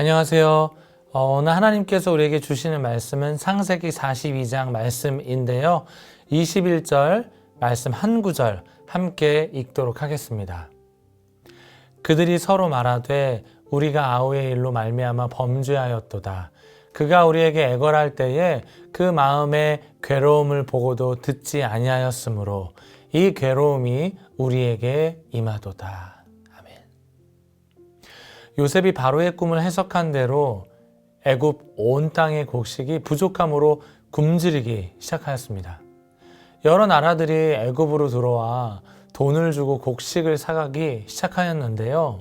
안녕하세요. 오늘 하나님께서 우리에게 주시는 말씀은 창세기 42장 말씀인데요. 21절 말씀 한 구절 함께 읽도록 하겠습니다. 그들이 서로 말하되 우리가 아우의 일로 말미암아 범죄하였도다. 그가 우리에게 애걸할 때에 그 마음의 괴로움을 보고도 듣지 아니하였으므로 이 괴로움이 우리에게 임하도다. 요셉이 바로의 꿈을 해석한 대로 애굽 온 땅의 곡식이 부족함으로 굶주리기 시작하였습니다. 여러 나라들이 애굽으로 들어와 돈을 주고 곡식을 사가기 시작하였는데요.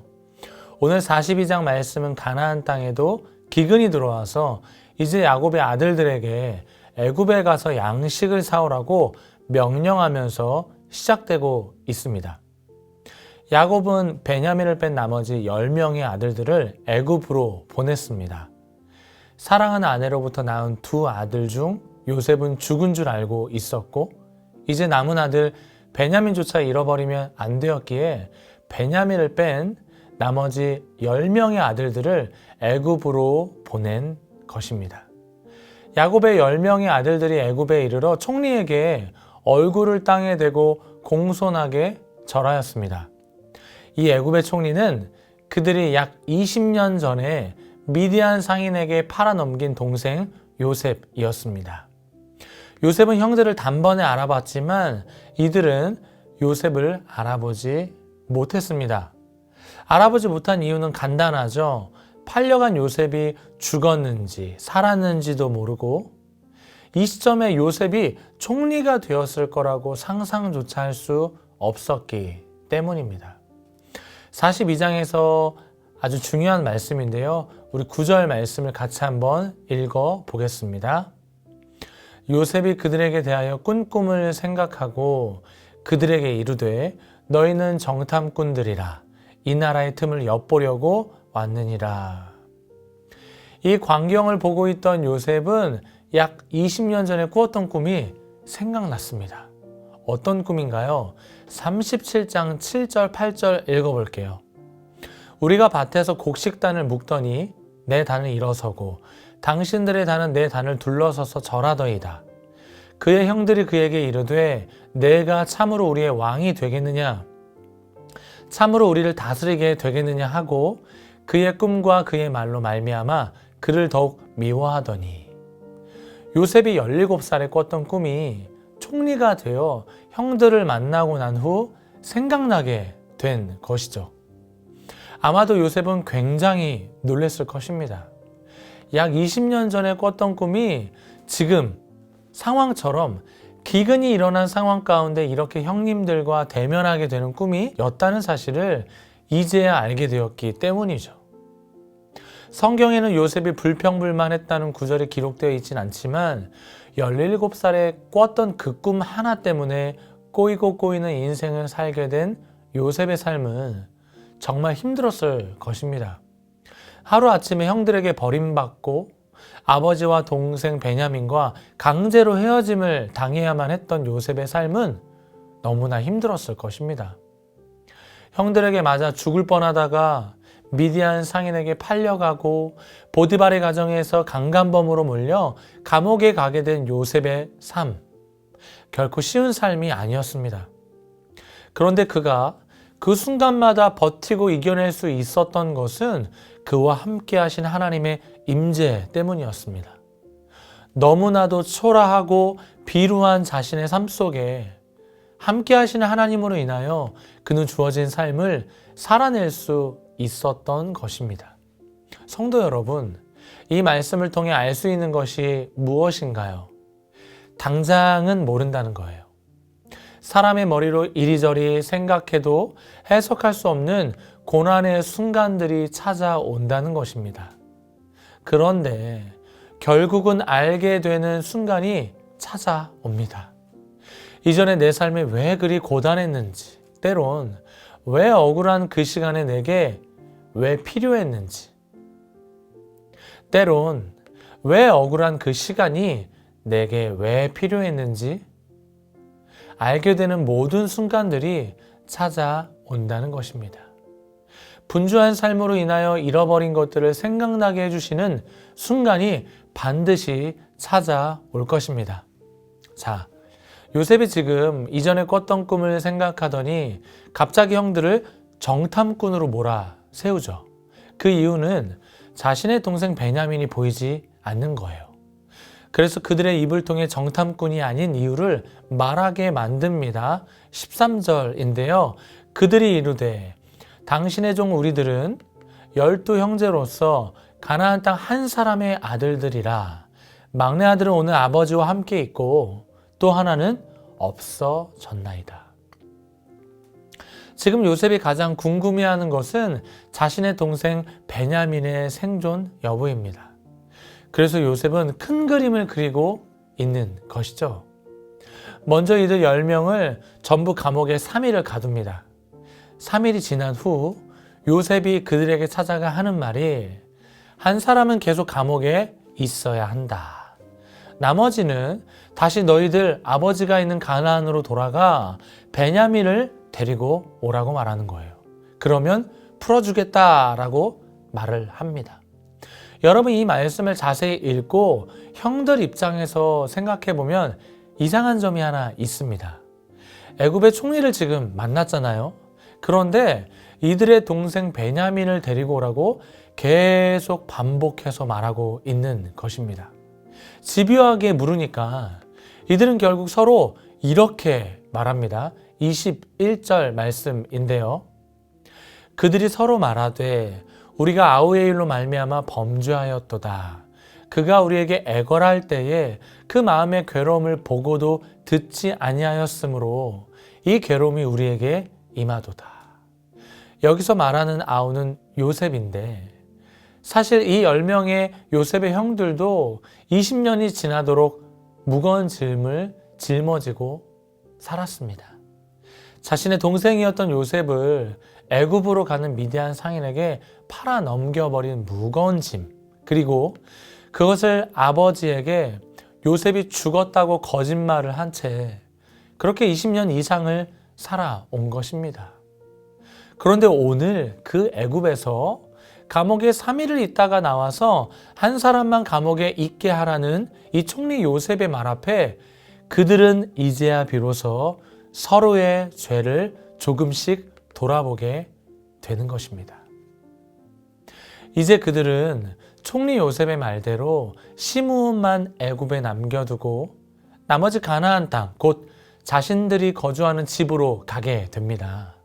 오늘 42장 말씀은 가나안 땅에도 기근이 들어와서 이제 야곱의 아들들에게 애굽에 가서 양식을 사오라고 명령하면서 시작되고 있습니다. 야곱은 베냐민을 뺀 나머지 10명의 아들들을 애굽으로 보냈습니다. 사랑하는 아내로부터 낳은 두 아들 중 요셉은 죽은 줄 알고 있었고 이제 남은 아들 베냐민조차 잃어버리면 안 되었기에 베냐민을 뺀 나머지 10명의 아들들을 애굽으로 보낸 것입니다. 야곱의 10명의 아들들이 애굽에 이르러 총리에게 얼굴을 땅에 대고 공손하게 절하였습니다. 이 애굽의 총리는 그들이 약 20년 전에 미디안 상인에게 팔아넘긴 동생 요셉이었습니다. 요셉은 형들을 단번에 알아봤지만 이들은 요셉을 알아보지 못했습니다. 알아보지 못한 이유는 간단하죠. 팔려간 요셉이 죽었는지 살았는지도 모르고 이 시점에 요셉이 총리가 되었을 거라고 상상조차 할 수 없었기 때문입니다. 42장에서 아주 중요한 말씀인데요. 우리 9절 말씀을 같이 한번 읽어 보겠습니다. 요셉이 그들에게 대하여 꾼 꿈을 생각하고 그들에게 이르되 너희는 정탐꾼들이라 이 나라의 틈을 엿보려고 왔느니라. 이 광경을 보고 있던 요셉은 약 20년 전에 꾸었던 꿈이 생각났습니다. 어떤 꿈인가요? 37장 7절 8절 읽어볼게요. 우리가 밭에서 곡식단을 묶더니 내 단을 일어서고 당신들의 단은 내 단을 둘러서서 절하더이다. 그의 형들이 그에게 이르되 내가 참으로 우리의 왕이 되겠느냐? 참으로 우리를 다스리게 되겠느냐 하고 그의 꿈과 그의 말로 말미암아 그를 더욱 미워하더니 요셉이 17살에 꿨던 꿈이 총리가 되어 형들을 만나고 난 후 생각나게 된 것이죠. 아마도 요셉은 굉장히 놀랐을 것입니다. 약 20년 전에 꿨던 꿈이 지금 상황처럼 기근이 일어난 상황 가운데 이렇게 형님들과 대면하게 되는 꿈이 였다는 사실을 이제야 알게 되었기 때문이죠. 성경에는 요셉이 불평불만했다는 구절이 기록되어 있진 않지만 17살에 꿨던 그 꿈 하나 때문에 꼬이고 꼬이는 인생을 살게 된 요셉의 삶은 정말 힘들었을 것입니다. 하루아침에 형들에게 버림받고 아버지와 동생 베냐민과 강제로 헤어짐을 당해야만 했던 요셉의 삶은 너무나 힘들었을 것입니다. 형들에게 맞아 죽을 뻔하다가 미디안 상인에게 팔려가고 보디발의 가정에서 강간범으로 몰려 감옥에 가게 된 요셉의 삶, 결코 쉬운 삶이 아니었습니다. 그런데 그가 그 순간마다 버티고 이겨낼 수 있었던 것은 그와 함께 하신 하나님의 임재 때문이었습니다. 너무나도 초라하고 비루한 자신의 삶 속에 함께 하시는 하나님으로 인하여 그는 주어진 삶을 살아낼 수 있었던 것입니다. 성도 여러분, 이 말씀을 통해 알 수 있는 것이 무엇인가요? 당장은 모른다는 거예요. 사람의 머리로 이리저리 생각해도 해석할 수 없는 고난의 순간들이 찾아온다는 것입니다. 그런데 결국은 알게 되는 순간이 찾아옵니다. 이전에 내 삶이 왜 그리 고단했는지, 때론 왜 억울한 그 시간에 내게 왜 필요했는지, 때론 왜 억울한 그 시간이 내게 왜 필요했는지 알게 되는 모든 순간들이 찾아온다는 것입니다. 분주한 삶으로 인하여 잃어버린 것들을 생각나게 해주시는 순간이 반드시 찾아올 것입니다. 자, 요셉이 지금 이전에 꿨던 꿈을 생각하더니 갑자기 형들을 정탐꾼으로 몰아세우죠. 그 이유는 자신의 동생 베냐민이 보이지 않는 거예요. 그래서 그들의 입을 통해 정탐꾼이 아닌 이유를 말하게 만듭니다. 13절인데요. 그들이 이르되 당신의 종 우리들은 12 형제로서 가나안 땅 한 사람의 아들들이라. 막내 아들은 오늘 아버지와 함께 있고 또 하나는 없어졌나이다. 지금 요셉이 가장 궁금해하는 것은 자신의 동생 베냐민의 생존 여부입니다. 그래서 요셉은 큰 그림을 그리고 있는 것이죠. 먼저 이들 10명을 전부 감옥에 3일을 가둡니다. 3일이 지난 후 요셉이 그들에게 찾아가 하는 말이 한 사람은 계속 감옥에 있어야 한다. 나머지는 다시 너희들 아버지가 있는 가나안으로 돌아가 베냐민을 데리고 오라고 말하는 거예요. 그러면 풀어주겠다라고 말을 합니다. 여러분, 이 말씀을 자세히 읽고 형들 입장에서 생각해 보면 이상한 점이 하나 있습니다. 애굽의 총리를 지금 만났잖아요. 그런데 이들의 동생 베냐민을 데리고 오라고 계속 반복해서 말하고 있는 것입니다. 집요하게 물으니까 이들은 결국 서로 이렇게 말합니다. 21절 말씀인데요. 그들이 서로 말하되 우리가 아우의 일로 말미암아 범죄하였도다. 그가 우리에게 애걸할 때에 그 마음의 괴로움을 보고도 듣지 아니하였으므로 이 괴로움이 우리에게 임하도다. 여기서 말하는 아우는 요셉인데 사실 이 10명의 요셉의 형들도 20년이 지나도록 무거운 짐을 짊어지고 살았습니다. 자신의 동생이었던 요셉을 애굽으로 가는 미디안 상인에게 팔아 넘겨버린 무거운 짐, 그리고 그것을 아버지에게 요셉이 죽었다고 거짓말을 한 채 그렇게 20년 이상을 살아온 것입니다. 그런데 오늘 그 애굽에서 감옥에 3일을 있다가 나와서 한 사람만 감옥에 있게 하라는 이 총리 요셉의 말 앞에 그들은 이제야 비로소 서로의 죄를 조금씩 돌아보게 되는 것입니다. 이제 그들은 총리 요셉의 말대로 시므온만 애굽에 남겨두고 나머지 가나안 땅, 곧 자신들이 거주하는 집으로 가게 됩니다.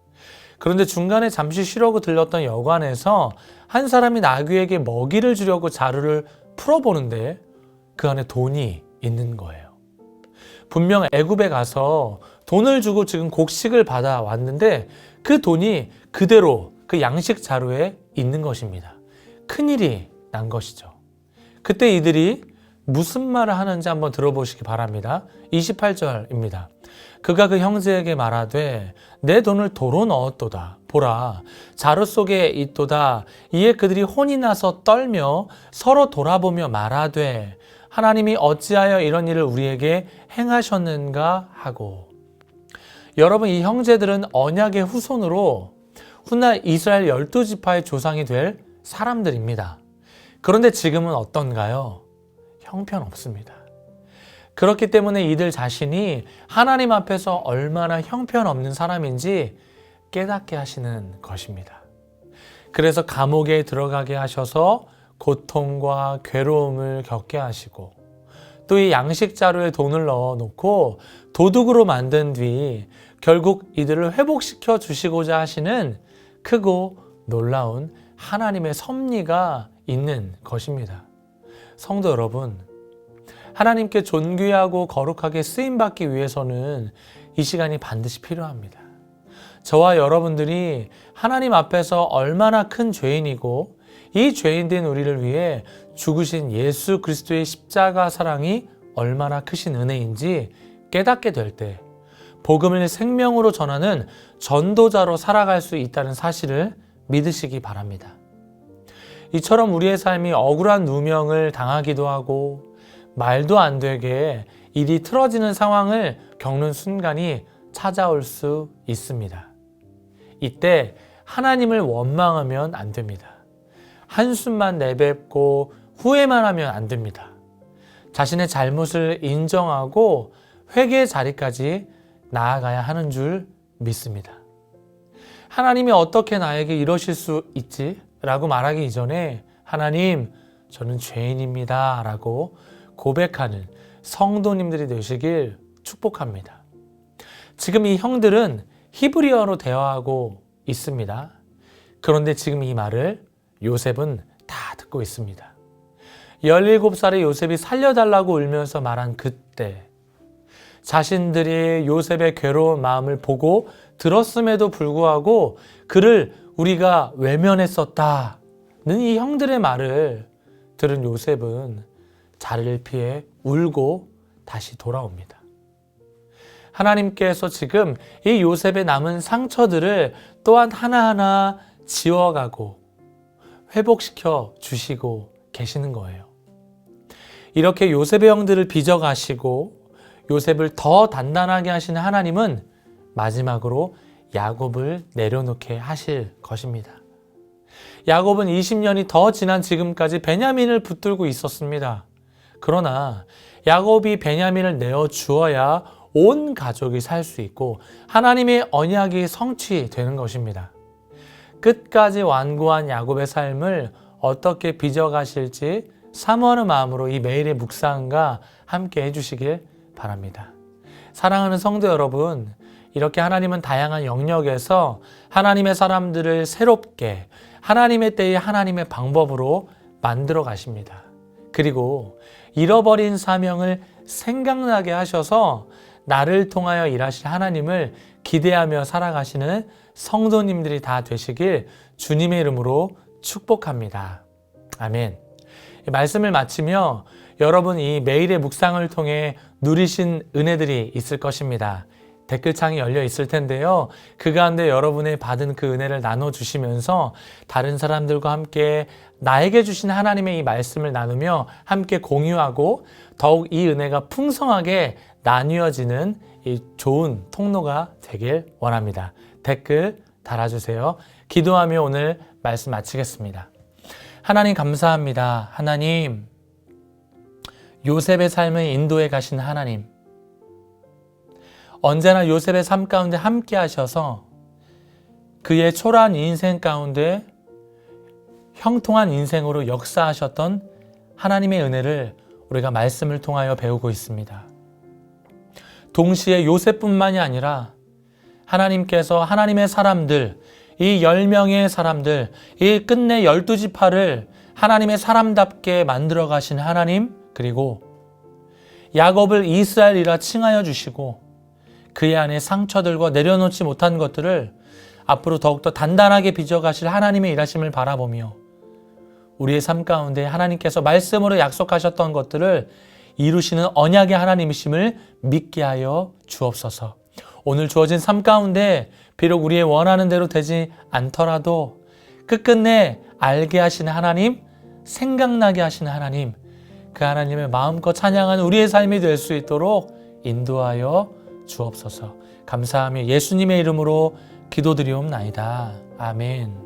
그런데 중간에 잠시 쉬려고 들렀던 여관에서 한 사람이 나귀에게 먹이를 주려고 자루를 풀어보는데 그 안에 돈이 있는 거예요. 분명 애굽에 가서 돈을 주고 지금 곡식을 받아왔는데 그 돈이 그대로 그 양식 자루에 있는 것입니다. 큰일이 난 것이죠. 그때 이들이 무슨 말을 하는지 한번 들어보시기 바랍니다. 28절입니다. 그가 그 형제에게 말하되 내 돈을 도로 넣었도다. 보라, 자루 속에 있도다. 이에 그들이 혼이 나서 떨며 서로 돌아보며 말하되 하나님이 어찌하여 이런 일을 우리에게 행하셨는가 하고. 여러분, 이 형제들은 언약의 후손으로 훗날 이스라엘 12지파의 조상이 될 사람들입니다. 그런데 지금은 어떤가요? 형편없습니다. 그렇기 때문에 이들 자신이 하나님 앞에서 얼마나 형편없는 사람인지 깨닫게 하시는 것입니다. 그래서 감옥에 들어가게 하셔서 고통과 괴로움을 겪게 하시고 또 이 양식 자루에 돈을 넣어놓고 도둑으로 만든 뒤 결국 이들을 회복시켜 주시고자 하시는 크고 놀라운 하나님의 섭리가 있는 것입니다. 성도 여러분, 하나님께 존귀하고 거룩하게 쓰임받기 위해서는 이 시간이 반드시 필요합니다. 저와 여러분들이 하나님 앞에서 얼마나 큰 죄인이고 이 죄인된 우리를 위해 죽으신 예수 그리스도의 십자가 사랑이 얼마나 크신 은혜인지 깨닫게 될 때 복음을 생명으로 전하는 전도자로 살아갈 수 있다는 사실을 믿으시기 바랍니다. 이처럼 우리의 삶이 억울한 누명을 당하기도 하고 말도 안 되게 일이 틀어지는 상황을 겪는 순간이 찾아올 수 있습니다. 이때 하나님을 원망하면 안 됩니다. 한숨만 내뱉고 후회만 하면 안 됩니다. 자신의 잘못을 인정하고 회개의 자리까지 나아가야 하는 줄 믿습니다. 하나님이 어떻게 나에게 이러실 수 있지? 라고 말하기 이전에 하나님, 저는 죄인입니다. 라고 고백하는 성도님들이 되시길 축복합니다. 지금 이 형들은 히브리어로 대화하고 있습니다. 그런데 지금 이 말을 요셉은 다 듣고 있습니다. 17살의 요셉이 살려달라고 울면서 말한 그때 자신들이 요셉의 괴로운 마음을 보고 들었음에도 불구하고 그를 우리가 외면했었다는 이 형들의 말을 들은 요셉은 자리를 피해 울고 다시 돌아옵니다. 하나님께서 지금 이 요셉의 남은 상처들을 또한 하나하나 지워가고 회복시켜 주시고 계시는 거예요. 이렇게 요셉의 형들을 빚어가시고 요셉을 더 단단하게 하시는 하나님은 마지막으로 야곱을 내려놓게 하실 것입니다. 야곱은 20년이 더 지난 지금까지 베냐민을 붙들고 있었습니다. 그러나 야곱이 베냐민을 내어주어야 온 가족이 살 수 있고 하나님의 언약이 성취되는 것입니다. 끝까지 완고한 야곱의 삶을 어떻게 빚어가실지 사모하는 마음으로 이 매일의 묵상과 함께 해주시길 바랍니다. 사랑하는 성도 여러분, 이렇게 하나님은 다양한 영역에서 하나님의 사람들을 새롭게 하나님의 때에 하나님의 방법으로 만들어 가십니다. 그리고 잃어버린 사명을 생각나게 하셔서 나를 통하여 일하실 하나님을 기대하며 살아가시는 성도님들이 다 되시길 주님의 이름으로 축복합니다. 아멘. 말씀을 마치며 여러분 이 매일의 묵상을 통해 누리신 은혜들이 있을 것입니다. 댓글창이 열려 있을 텐데요. 그 가운데 여러분의 받은 그 은혜를 나눠주시면서 다른 사람들과 함께 나에게 주신 하나님의 이 말씀을 나누며 함께 공유하고 더욱 이 은혜가 풍성하게 나뉘어지는 이 좋은 통로가 되길 원합니다. 댓글 달아주세요. 기도하며 오늘 말씀 마치겠습니다. 하나님 감사합니다. 하나님, 요셉의 삶을 인도해 가신 하나님, 언제나 요셉의 삶 가운데 함께 하셔서 그의 초라한 인생 가운데 형통한 인생으로 역사하셨던 하나님의 은혜를 우리가 말씀을 통하여 배우고 있습니다. 동시에 요셉뿐만이 아니라 하나님께서 하나님의 사람들, 이 10명의 사람들, 이 끝내 12지파를 하나님의 사람답게 만들어 가신 하나님, 그리고 야곱을 이스라엘이라 칭하여 주시고 그의 안에 상처들과 내려놓지 못한 것들을 앞으로 더욱더 단단하게 빚어가실 하나님의 일하심을 바라보며 우리의 삶 가운데 하나님께서 말씀으로 약속하셨던 것들을 이루시는 언약의 하나님이심을 믿게 하여 주옵소서. 오늘 주어진 삶 가운데 비록 우리의 원하는 대로 되지 않더라도 끝끝내 알게 하시는 하나님, 생각나게 하시는 하나님, 그 하나님의 마음껏 찬양하는 우리의 삶이 될 수 있도록 인도하여 주옵소서. 감사하며 예수님의 이름으로 기도드리옵나이다. 아멘.